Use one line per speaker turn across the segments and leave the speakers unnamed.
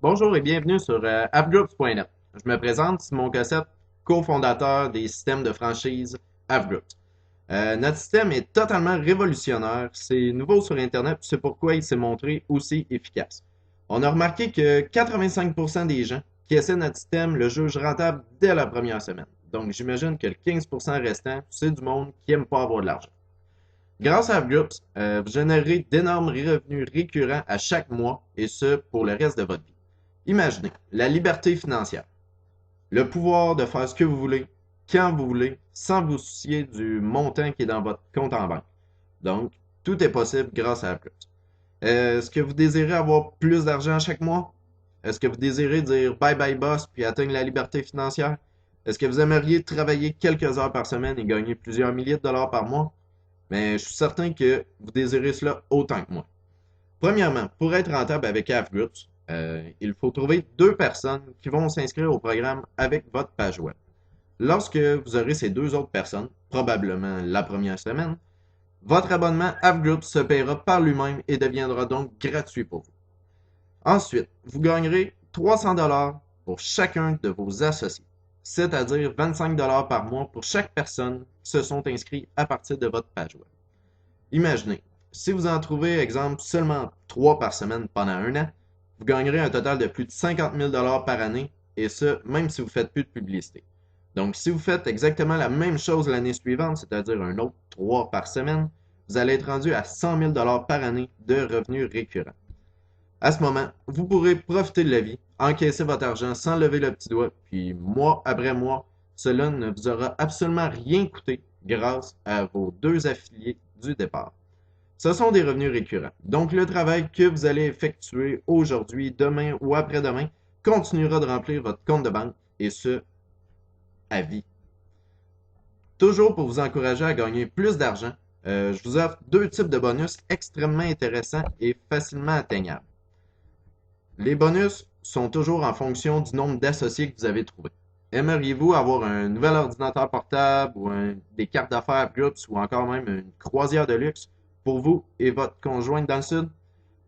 Bonjour et bienvenue sur appgroups.net. Je me présente, Simon Cossette, cofondateur des systèmes de franchise AppGroups. Notre système est totalement révolutionnaire, c'est nouveau sur Internet, c'est pourquoi il s'est montré aussi efficace. On a remarqué que 85% des gens qui essaient notre système le jugent rentable dès la première semaine. Donc j'imagine que le 15% restant, c'est du monde qui aime pas avoir de l'argent. Grâce à AppGroups, vous générez d'énormes revenus récurrents à chaque mois et ce pour le reste de votre vie. Imaginez la liberté financière, le pouvoir de faire ce que vous voulez, quand vous voulez, sans vous soucier du montant qui est dans votre compte en banque. Donc, tout est possible grâce à AppGroups. Est-ce que vous désirez avoir plus d'argent chaque mois? Est-ce que vous désirez dire bye bye boss puis atteindre la liberté financière? Est-ce que vous aimeriez travailler quelques heures par semaine et gagner plusieurs milliers de dollars par mois? Mais je suis certain que vous désirez cela autant que moi. Premièrement, pour être rentable avec AppGroups, il faut trouver deux personnes qui vont s'inscrire au programme avec votre page web. Lorsque vous aurez ces deux autres personnes, probablement la première semaine, votre abonnement AppGroups se paiera par lui-même et deviendra donc gratuit pour vous. Ensuite, vous gagnerez 300 dollars pour chacun de vos associés, c'est-à-dire 25 dollars par mois pour chaque personne qui se sont inscrits à partir de votre page web. Imaginez, si vous en trouvez, exemple, seulement 3 par semaine pendant un an, vous gagnerez un total de plus de 50 000 par année, et ce, même si vous ne faites plus de publicité. Donc, si vous faites exactement la même chose l'année suivante, c'est-à-dire un autre 3 par semaine, vous allez être rendu à 100 000 par année de revenus récurrents. À ce moment, vous pourrez profiter de la vie, encaisser votre argent sans lever le petit doigt, puis mois après mois, cela ne vous aura absolument rien coûté grâce à vos deux affiliés du départ. Ce sont des revenus récurrents. Donc le travail que vous allez effectuer aujourd'hui, demain ou après-demain continuera de remplir votre compte de banque et ce, à vie. Toujours pour vous encourager à gagner plus d'argent, je vous offre deux types de bonus extrêmement intéressants et facilement atteignables. Les bonus sont toujours en fonction du nombre d'associés que vous avez trouvé. Aimeriez-vous avoir un nouvel ordinateur portable ou des cartes d'affaires Groups ou encore même une croisière de luxe pour vous et votre conjointe dans le sud?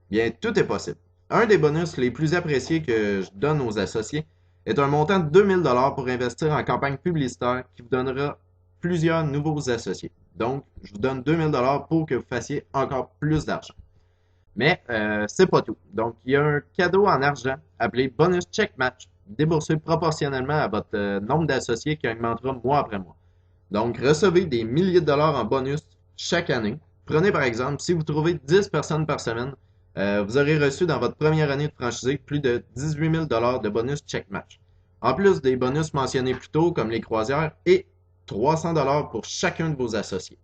Bien, tout est possible. Un des bonus les plus appréciés que je donne aux associés est un montant de 2000 dollars pour investir en campagne publicitaire qui vous donnera plusieurs nouveaux associés. Donc, je vous donne 2000 dollars pour que vous fassiez encore plus d'argent. Mais c'est pas tout. Donc, il y a un cadeau en argent appelé Bonus Check Match, déboursé proportionnellement à votre nombre d'associés qui augmentera mois après mois. Donc, recevez des milliers de dollars en bonus chaque année. Prenez par exemple, si vous trouvez 10 personnes par semaine, vous aurez reçu dans votre première année de franchisé plus de 18 000 dollars de bonus Check Match. En plus des bonus mentionnés plus tôt, comme les croisières, et 300 dollars pour chacun de vos associés.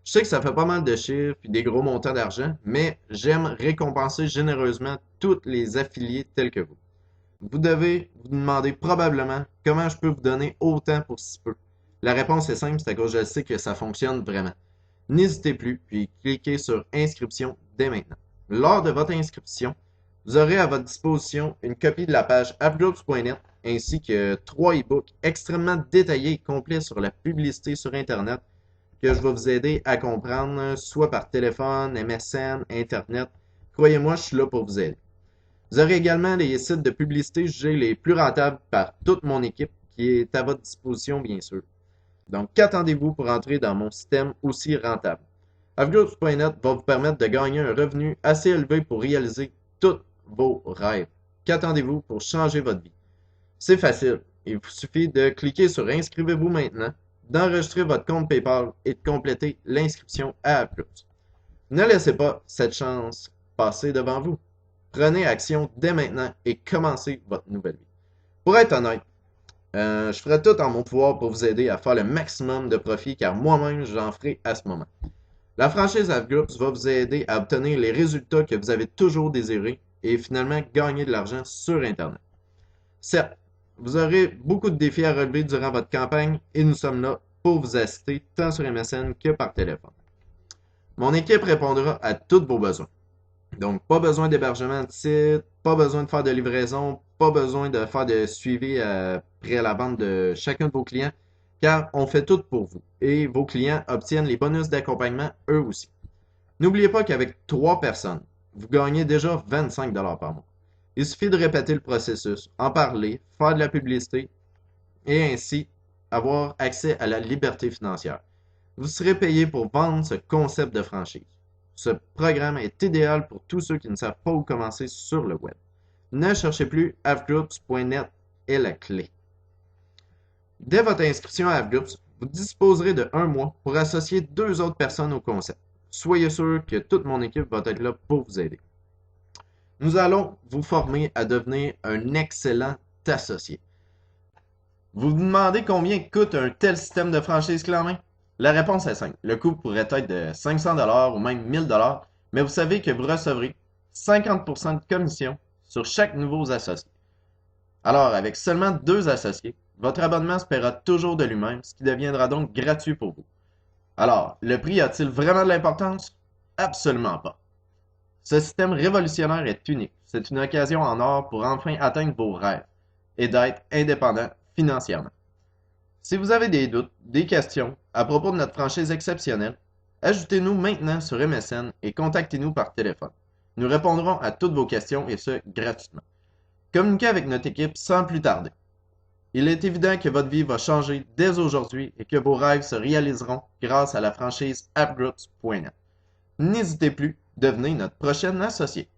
Je sais que ça fait pas mal de chiffres et des gros montants d'argent, mais j'aime récompenser généreusement tous les affiliés tels que vous. Vous devez vous demander probablement comment je peux vous donner autant pour si peu. La réponse est simple, c'est à cause que je sais que ça fonctionne vraiment. N'hésitez plus, puis cliquez sur inscription dès maintenant. Lors de votre inscription, vous aurez à votre disposition une copie de la page appgroups.net ainsi que trois e-books extrêmement détaillés et complets sur la publicité sur Internet que je vais vous aider à comprendre, soit par téléphone, MSN, Internet. Croyez-moi, je suis là pour vous aider. Vous aurez également les sites de publicité jugés les plus rentables par toute mon équipe qui est à votre disposition, bien sûr. Donc, qu'attendez-vous pour entrer dans mon système aussi rentable? Avgroups.net va vous permettre de gagner un revenu assez élevé pour réaliser tous vos rêves. Qu'attendez-vous pour changer votre vie? C'est facile. Il vous suffit de cliquer sur Inscrivez-vous maintenant, d'enregistrer votre compte PayPal et de compléter l'inscription à AppGroups. Ne laissez pas cette chance passer devant vous. Prenez action dès maintenant et commencez votre nouvelle vie. Pour être honnête, je ferai tout en mon pouvoir pour vous aider à faire le maximum de profit car moi-même j'en ferai à ce moment. La franchise AppGroups va vous aider à obtenir les résultats que vous avez toujours désirés et finalement gagner de l'argent sur Internet. Certes, vous aurez beaucoup de défis à relever durant votre campagne et nous sommes là pour vous assister tant sur MSN que par téléphone. Mon équipe répondra à tous vos besoins. Donc, pas besoin d'hébergement de site, pas besoin de faire de livraison, pas besoin de faire de suivi après la vente de chacun de vos clients, car on fait tout pour vous et vos clients obtiennent les bonus d'accompagnement eux aussi. N'oubliez pas qu'avec 3 personnes, vous gagnez déjà 25 dollars par mois. Il suffit de répéter le processus, en parler, faire de la publicité et ainsi avoir accès à la liberté financière. Vous serez payé pour vendre ce concept de franchise. Ce programme est idéal pour tous ceux qui ne savent pas où commencer sur le web. Ne cherchez plus, avgroups.net est la clé. Dès votre inscription à AveGroups, vous disposerez de 1 mois pour associer 2 autres personnes au concept. Soyez sûr que toute mon équipe va être là pour vous aider. Nous allons vous former à devenir un excellent associé. Vous vous demandez combien coûte un tel système de franchise clé en main? La réponse est simple. Le coût pourrait être de 500$ ou même 1000$, mais vous savez que vous recevrez 50% de commission sur chaque nouveau associé. Alors, avec seulement 2 associés, votre abonnement se paiera toujours de lui-même, ce qui deviendra donc gratuit pour vous. Alors, le prix a-t-il vraiment de l'importance? Absolument pas. Ce système révolutionnaire est unique. C'est une occasion en or pour enfin atteindre vos rêves et d'être indépendant financièrement. Si vous avez des doutes, des questions à propos de notre franchise exceptionnelle, ajoutez-nous maintenant sur MSN et contactez-nous par téléphone. Nous répondrons à toutes vos questions et ce, gratuitement. Communiquez avec notre équipe sans plus tarder. Il est évident que votre vie va changer dès aujourd'hui et que vos rêves se réaliseront grâce à la franchise avgroups.net. N'hésitez plus, devenez notre prochain associé.